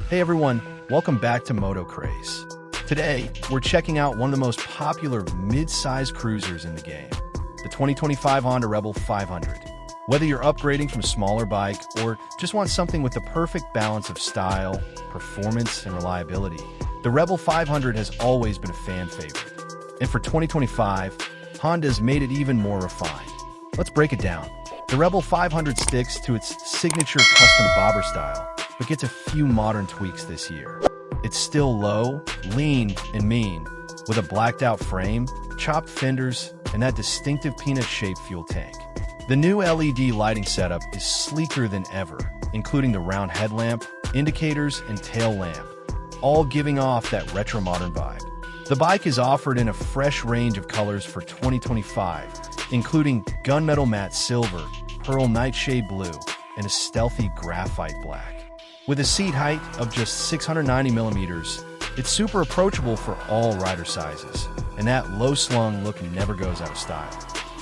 Hey everyone, welcome back to Moto Craze. Today, we're checking out one of the most popular mid-size cruisers in the game, the 2025 Honda Rebel 500. Whether you're upgrading from a smaller bike or just want something with the perfect balance of style, performance, and reliability, the Rebel 500 has always been a fan favorite. And for 2025, Honda's made it even more refined. Let's break it down. The Rebel 500 sticks to its signature custom bobber style, but gets a few modern tweaks this year. It's still low, lean, and mean, with a blacked-out frame, chopped fenders, and that distinctive peanut-shaped fuel tank. The new LED lighting setup is sleeker than ever, including the round headlamp, indicators, and tail lamp, all giving off that retro-modern vibe. The bike is offered in a fresh range of colors for 2025, including gunmetal matte silver, pearl nightshade blue, and a stealthy graphite black. With a seat height of just 690 millimeters, it's super approachable for all rider sizes, and that low-slung look never goes out of style.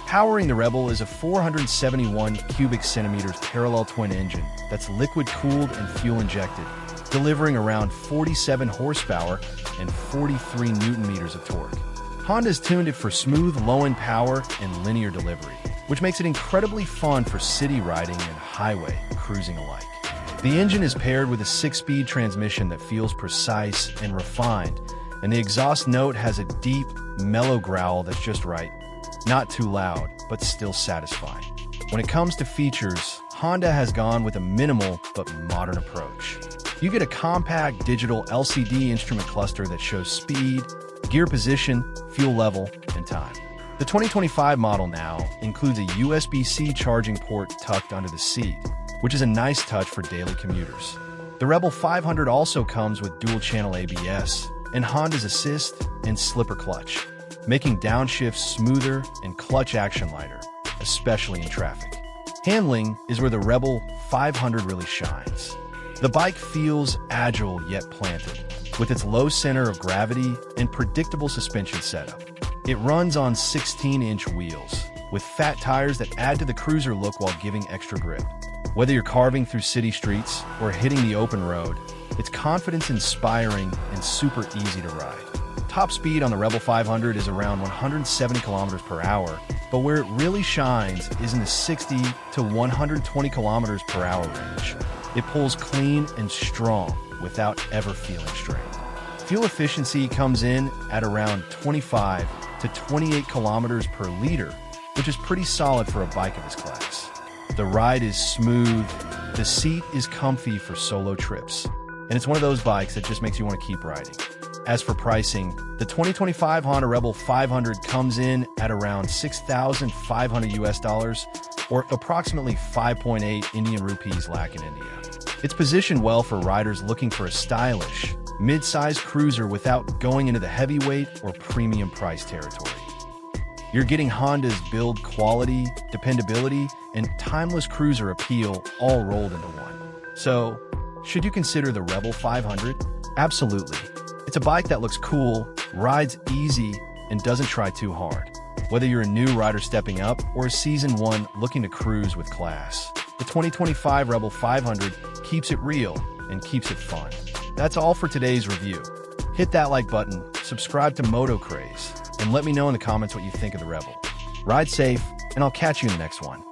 Powering the Rebel is a 471 cubic centimeters parallel twin engine that's liquid-cooled and fuel-injected, delivering around 47 horsepower and 43 newton-meters of torque. Honda's tuned it for smooth, low-end power and linear delivery, which makes it incredibly fun for city riding and highway cruising alike. The engine is paired with a 6-speed transmission that feels precise and refined, and the exhaust note has a deep, mellow growl that's just right. Not too loud, but still satisfying. When it comes to features, Honda has gone with a minimal but modern approach. You get a compact digital LCD instrument cluster that shows speed, gear position, fuel level, and time. The 2025 model now includes a USB-C charging port tucked under the seat, which is a nice touch for daily commuters. The Rebel 500 also comes with dual-channel ABS and Honda's assist and slipper clutch, making downshifts smoother and clutch action lighter, especially in traffic. Handling is where the Rebel 500 really shines. The bike feels agile yet planted, with its low center of gravity and predictable suspension setup. It runs on 16-inch wheels, with fat tires that add to the cruiser look while giving extra grip. Whether you're carving through city streets or hitting the open road, it's confidence-inspiring and super easy to ride. Top speed on the Rebel 500 is around 170 kilometers per hour, but where it really shines is in the 60 to 120 kilometers per hour range. It pulls clean and strong without ever feeling strained. Fuel efficiency comes in at around 25 to 28 kilometers per liter, which is pretty solid for a bike of this class. The ride is smooth, the seat is comfy for solo trips, and it's one of those bikes that just makes you want to keep riding. As for pricing, the 2025 Honda Rebel 500 comes in at around $6,500 US, or approximately 5.8 Indian rupees lakh in India. It's positioned well for riders looking for a stylish, mid-size cruiser without going into the heavyweight or premium price territory. You're getting Honda's build quality, dependability, and timeless cruiser appeal all rolled into one. So, should you consider the Rebel 500? Absolutely. It's a bike that looks cool, rides easy, and doesn't try too hard. Whether you're a new rider stepping up or a seasoned one looking to cruise with class, the 2025 Rebel 500 keeps it real and keeps it fun. That's all for today's review. Hit that like button, subscribe to Moto Craze, and let me know in the comments what you think of the Rebel. Ride safe, and I'll catch you in the next one.